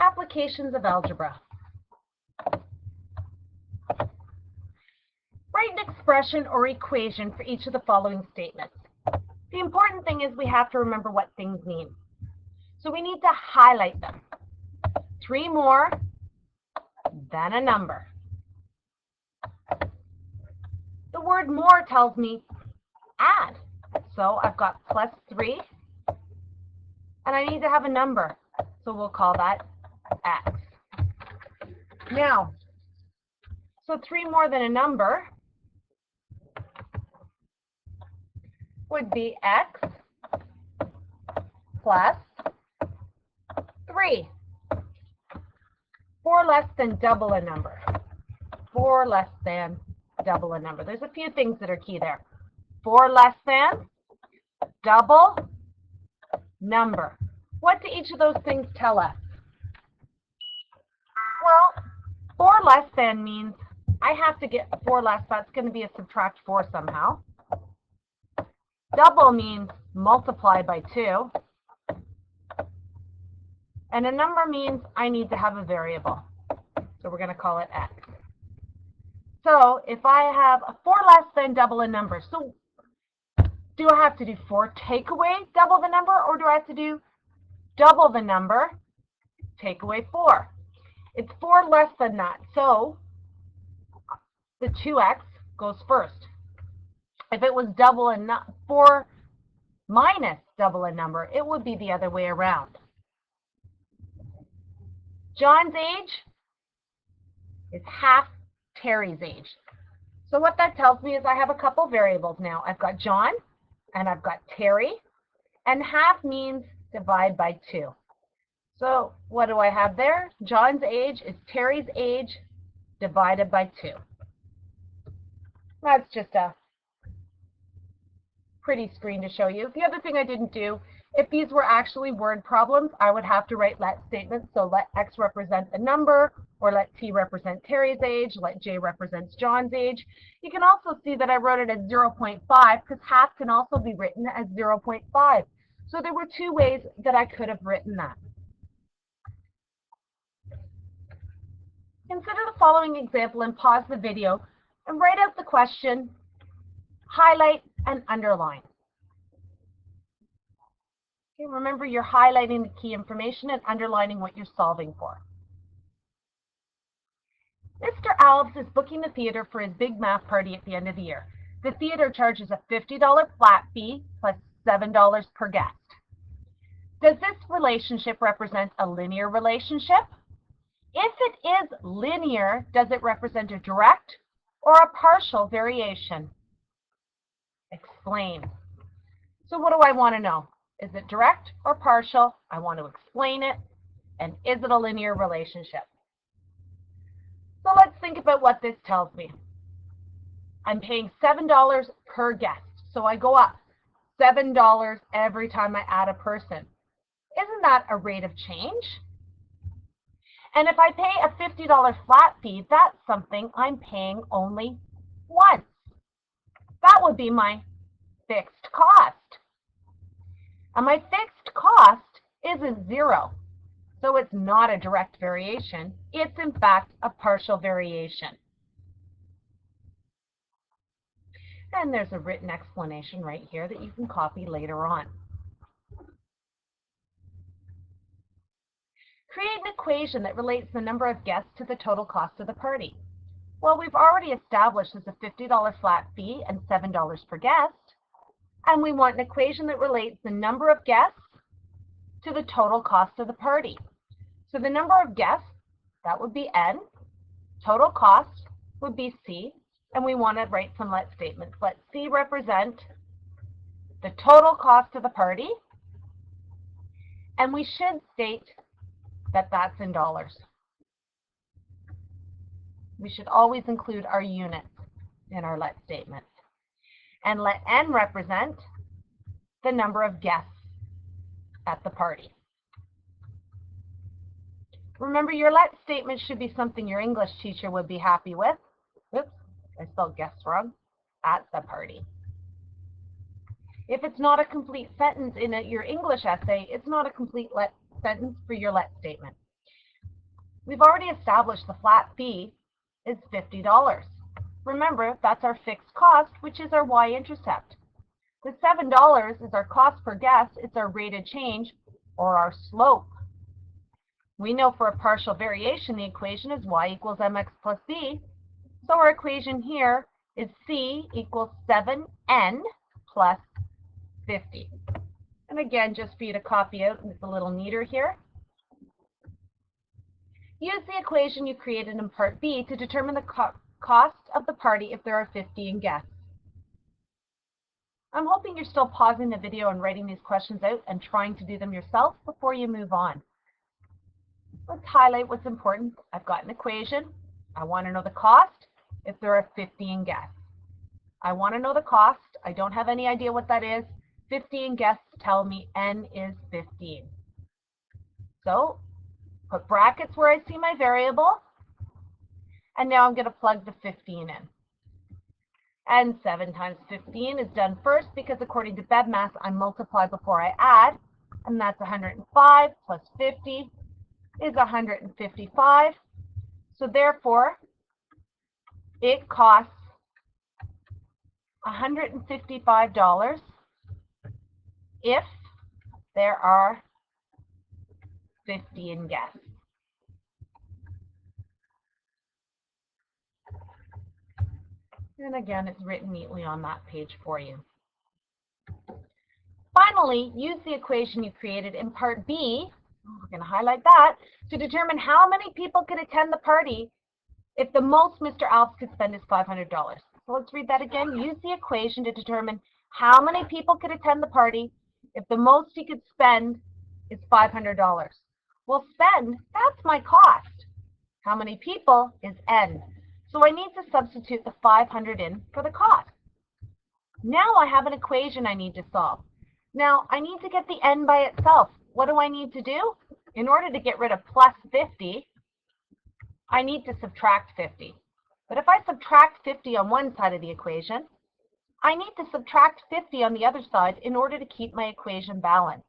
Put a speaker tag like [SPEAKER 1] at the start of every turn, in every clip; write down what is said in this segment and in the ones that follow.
[SPEAKER 1] applications of algebra. Write an expression or equation for each of the following statements. The important thing is we have to remember what things mean. So we need to highlight them. 3 more than a number. The word more tells me add. So I've got plus 3, and I need to have a number. So we'll call that x. Now, so 3 more than a number would be x plus 3. 4 less than double a number. 4 less than double a number. There's a few things that are key there. 4 less than double number. What do each of those things tell us? Well, 4 less than means I have to get 4 less. That's going to be a subtract 4 somehow. Double means multiply by 2. And a number means I need to have a variable. So we're going to call it x. So if I have a 4 less than double a number, so do I have to do 4 take away double the number, or do I have to do double the number, take away 4? It's 4 less than that, so the 2x goes first. If it was double and not 4 minus double a number, it would be the other way around. John's age is half Terry's age. So what that tells me is I have a couple variables now. I've got John and I've got Terry, and half means divide by 2. So what do I have there? John's age is Terry's age divided by 2. That's just a pretty screen to show you. The other thing I didn't do, if these were actually word problems, I would have to write let statements. So let x represent the number, or let t represent Terry's age, let j represents John's age. You can also see that I wrote it as 0.5 because half can also be written as 0.5. So there were 2 ways that I could have written that. Consider the following example and pause the video and write out the question, highlight and underline. Okay, remember, you're highlighting the key information and underlining what you're solving for. Mr. Alves is booking the theater for his big math party at the end of the year. The theater charges a $50 flat fee plus $7 per guest. Does this relationship represent a linear relationship? If it is linear, does it represent a direct or a partial variation? Explain. So what do I want to know? Is it direct or partial? I want to explain it. And is it a linear relationship? So let's think about what this tells me. I'm paying $7 per guest. So I go up $7 every time I add a person. Isn't that a rate of change? And if I pay a $50 flat fee, that's something I'm paying only once. That would be my fixed cost. And my fixed cost isn't 0. So it's not a direct variation. It's in fact a partial variation. And there's a written explanation right here that you can copy later on. Create an equation that relates the number of guests to the total cost of the party. Well, we've already established there's a $50 flat fee and $7 per guest. And we want an equation that relates the number of guests to the total cost of the party. So the number of guests, that would be N. Total cost would be C. And we want to write some let statements. Let C represent the total cost of the party. And we should state that that's in dollars. We should always include our units in our let statements. And let N represent the number of guests at the party. Remember, your let statement should be something your English teacher would be happy with. Oops, I spelled guests wrong. At the party. If it's not a complete sentence in your English essay, it's not a complete let sentence for your let statement. We've already established the flat fee is $50. Remember, that's our fixed cost, which is our y-intercept. The $7 is our cost per guess. It's our rate of change, or our slope. We know for a partial variation, the equation is y equals mx plus b. So our equation here is c equals 7n plus 50. And again, just for you to copy out, it's a little neater here. Use the equation you created in part B to determine the cost of the party if there are 50 in guests. I'm hoping you're still pausing the video and writing these questions out and trying to do them yourself before you move on. Let's highlight what's important. I've got an equation. I want to know the cost if there are 50 in guests. I want to know the cost. I don't have any idea what that is. 50 in guests tell me n is 15. So put brackets where I see my variable. And now I'm going to plug the 15 in. And 7 times 15 is done first because according to BEDMAS, I multiply before I add. And that's 105 plus 50 is 155. So therefore, it costs $155 if there are 50 in guests. And again, it's written neatly on that page for you. Finally, use the equation you created in part B, we're going to highlight that, to determine how many people could attend the party if the most Mr. Alps could spend is $500. So let's read that again. Use the equation to determine how many people could attend the party if the most he could spend is $500. Well, spend, that's my cost. How many people is n. So I need to substitute the 500 in for the cost. Now I have an equation I need to solve. Now I need to get the n by itself. What do I need to do? In order to get rid of plus 50, I need to subtract 50. But if I subtract 50 on one side of the equation, I need to subtract 50 on the other side in order to keep my equation balanced.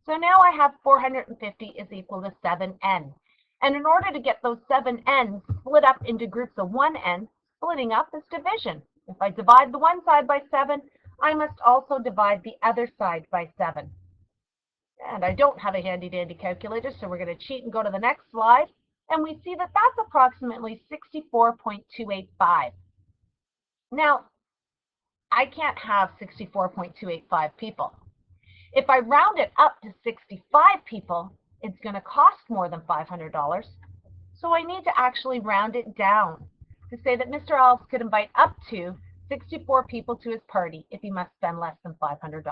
[SPEAKER 1] So now I have 450 is equal to 7n. And in order to get those 7n's split up into groups of 1n, splitting up is division. If I divide the one side by 7, I must also divide the other side by 7. And I don't have a handy-dandy calculator, so we're going to cheat and go to the next slide. And we see that that's approximately 64.285. Now, I can't have 64.285 people. If I round it up to 65 people, it's going to cost more than $500. So I need to actually round it down to say that Mr. Alps could invite up to 64 people to his party if he must spend less than $500.